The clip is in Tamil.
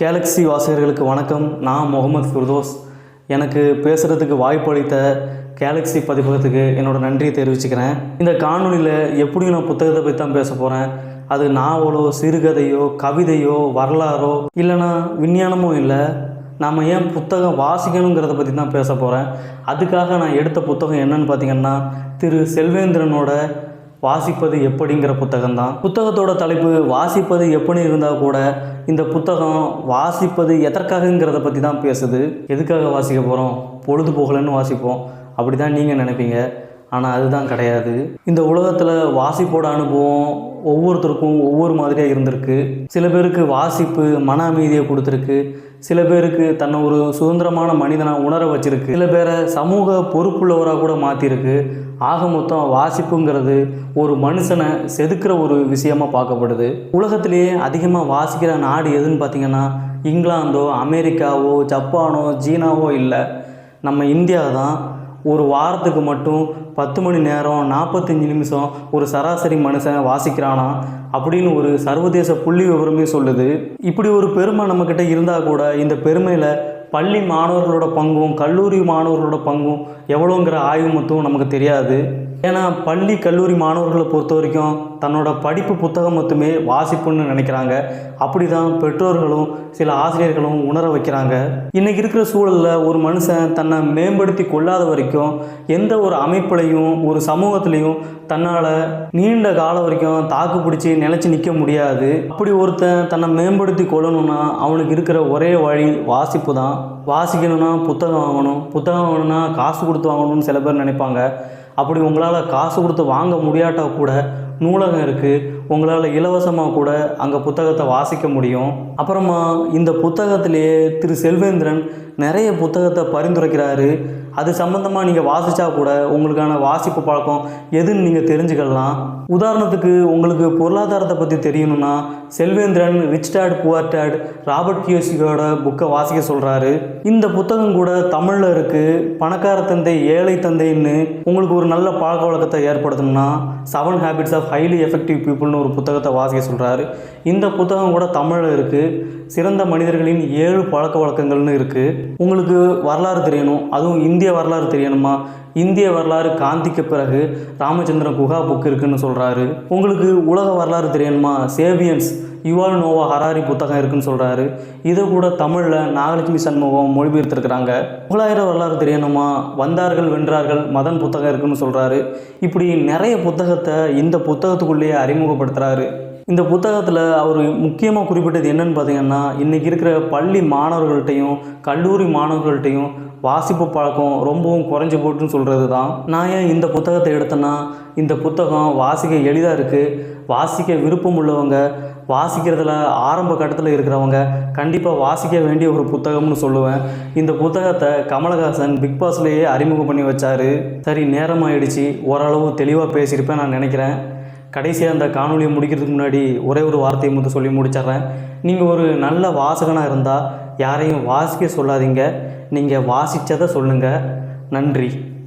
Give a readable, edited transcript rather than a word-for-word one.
கேலக்ஸி வாசகர்களுக்கு வணக்கம். நான் முகமது ஃபிர்தோஸ். எனக்கு பேசுகிறதுக்கு வாய்ப்பளித்த கேலக்ஸி பதிப்பகத்துக்கு என்னோடய நன்றியை தெரிவிச்சுக்கிறேன். இந்த காணொலியில் எப்படியும் நான் புத்தகத்தை பற்றி தான் பேச போகிறேன். அது நாவலோ, சிறுகதையோ, கவிதையோ, வரலாறோ இல்லைனா விஞ்ஞானமோ இல்லை. நாம் ஏன் புத்தகம் வாசிக்கணுங்கிறத பற்றி தான் பேச போகிறேன். அதுக்காக நான் எடுத்த புத்தகம் என்னன்னு பார்த்திங்கன்னா, திரு செல்வேந்திரனோட வாசிப்பது எப்படிங்கிற புத்தகம்தான். புத்தகத்தோட தலைப்பு வாசிப்பது எப்படி இருந்தால் கூட இந்த புத்தகம் வாசிப்பது எதற்காகங்கிறத பற்றி தான் பேசுது. எதுக்காக வாசிக்க போகிறோம்? பொழுதுபோகலன்னு வாசிப்போம், அப்படி தான் நீங்கள் நினைப்பீங்க. ஆனால் அதுதான் கிடையாது. இந்த உலகத்தில் வாசிப்போட அனுபவம் ஒவ்வொருத்தருக்கும் ஒவ்வொரு மாதிரியாக இருந்திருக்கு. சில பேருக்கு வாசிப்பு மன அமைதியை கொடுத்துருக்கு. சில பேருக்கு தன்னை ஒரு சுதந்திரமான மனிதனாக உணர வச்சிருக்கு. சில பேரை சமூக பொறுப்புள்ளவராக கூட மாற்றிருக்கு. ஆக மொத்தம் வாசிப்புங்கிறது ஒரு மனுஷனை செதுக்கிற ஒரு விஷயமாக பார்க்கப்படுது. உலகத்திலேயே அதிகமாக வாசிக்கிற நாடு எதுன்னு பார்த்திங்கன்னா, இங்கிலாந்தோ, அமெரிக்காவோ, ஜப்பானோ, சீனாவோ இல்லை, நம்ம இந்தியா தான். ஒரு வாரத்துக்கு மட்டும் 10 மணி நேரம் 45 நிமிஷம் ஒரு சராசரி மனுஷன் வாசிக்கிறானா அப்படின்னு ஒரு சர்வதேச புள்ளி விவரமே சொல்லுது. இப்படி ஒரு பெருமை நம்மக்கிட்ட இருந்தால் கூட இந்த பெருமையில் பள்ளி மாணவர்களோட பங்கும் கல்லூரி மாணவர்களோட பங்கும் எவ்வளோங்கிற ஆய்வு மட்டும் நமக்கு தெரியாது. ஏன்னா பள்ளி கல்லூரி மாணவர்களை பொறுத்த வரைக்கும் தன்னோட படிப்பு புத்தகம் மட்டுமே வாசிப்புன்னு நினைக்கிறாங்க. அப்படி தான் பெற்றோர்களும் சில ஆசிரியர்களும் உணர வைக்கிறாங்க. இன்றைக்கி இருக்கிற சூழலில் ஒரு மனுஷன் தன்னை மேம்படுத்தி கொள்ளாத வரைக்கும் எந்த ஒரு அமைப்புலையும் ஒரு சமூகத்திலையும் தன்னால் நீண்ட காலம் வரைக்கும் தாக்கு பிடிச்சி நிலச்சி நிற்க முடியாது. அப்படி ஒருத்தன் தன்னை மேம்படுத்தி கொள்ளணும்னா அவனுக்கு இருக்கிற ஒரே வழி வாசிப்பு தான். வாசிக்கணும்னா புத்தகம் வாங்கணும், புத்தகம் வாங்கணும்னா காசு கொடுத்து வாங்கணும்னு சில பேர் நினைப்பாங்க. அப்படி உங்களால் காசு கொடுத்து வாங்க முடியாட்டால் கூட நூலகம் இருக்குது, உங்களால் இலவசமாக கூட அங்கே புத்தகத்தை வாசிக்க முடியும். அப்புறமா இந்த புத்தகத்திலேயே திரு செல்வேந்திரன் நிறைய புத்தகத்தை பரிந்துரைக்கிறாரு. அது சம்மந்தமாக நீங்கள் வாசித்தா கூட உங்களுக்கான வாசிப்பு பழக்கம் எதுன்னு நீங்கள் தெரிஞ்சுக்கலாம். உதாரணத்துக்கு உங்களுக்கு பொருளாதாரத்தை பற்றி தெரியணும்னா Selvendran rich dad poor dad Robert கியோசாகியோட புக்கை வாசிக்க சொல்கிறாரு. இந்த புத்தகம் கூட தமிழில் இருக்குது. பணக்கார தந்தை ஏழை தந்தைன்னு உங்களுக்கு ஒரு நல்ல பழக்க வழக்கத்தை ஏற்படுத்தணும்னா 7 ஹேபிட்ஸ் ஆஃப் ஹைலி எஃபெக்டிவ் பீப்புள்னு ஒரு புத்தகத்தை வாசிக்க சொல்கிறாரு. இந்த புத்தகம் கூட தமிழில் இருக்குது. சிறந்த மனிதர்களின் 7 பழக்க வழக்கங்கள்னு இருக்குது. உங்களுக்கு வரலாறு தெரியணும், அதுவும் இந்திய வரலாறு தெரியணுமா, இந்திய வரலாறு காந்திக்கு பிறகு ராமச்சந்திரன் குஹா புக் இருக்குன்னு சொல்கிறாரு. உங்களுக்கு உலக வரலாறு தெரியணுமா, சேவியன்ஸ் யுவால் நோவா ஹராரி புத்தகம் இருக்குன்னு சொல்கிறாரு. இதை கூட தமிழில் நாகலட்சுமி சண்முகம் மொழிபெயர்த்திருக்கிறாங்க. முகலாயர வரலாறு தெரியணுமா, வந்தார்கள் வென்றார்கள் மதன் புத்தகம் இருக்குன்னு சொல்கிறாரு. இப்படி நிறைய புத்தகத்தை இந்த புத்தகத்துக்குள்ளேயே அறிமுகப்படுத்துகிறாரு. இந்த புத்தகத்தில் அவர் முக்கியமாக குறிப்பிட்டது என்னன்னு பார்த்தீங்கன்னா, இன்றைக்கி இருக்கிற பள்ளி மாணவர்கள்ட்டையும் கல்லூரி மாணவர்கள்ட்டையும் வாசிப்பு பழக்கம் ரொம்பவும் குறைஞ்சி போட்டுன்னு சொல்கிறது தான். நான் ஏன் இந்த புத்தகத்தை எடுத்தேன்னா, இந்த புத்தகம் வாசிக்க எளிதாக இருக்குது. வாசிக்க விருப்பம் உள்ளவங்க, வாசிக்கிறதுல ஆரம்ப கட்டத்தில் இருக்கிறவங்க கண்டிப்பாக வாசிக்க வேண்டிய ஒரு புத்தகம்னு சொல்லுவேன். இந்த புத்தகத்தை கமலஹாசன் பிக் பாஸ்லேயே அறிமுகம் பண்ணி வச்சார். சரி, நேரமாகிடுச்சு. ஓரளவு தெளிவாக பேசியிருப்பேன் நான் நினைக்கிறேன். கடைசியாக அந்த காணொலியை முடிக்கிறதுக்கு முன்னாடி ஒரே ஒரு வார்த்தையை மட்டும் சொல்லி முடிச்சிட்றேன். நீங்கள் ஒரு நல்ல வாசகனாக இருந்தால் யாரையும் வாசிக்க சொல்லாதீங்க, நீங்கள் வாசித்ததை சொல்லுங்கள். நன்றி.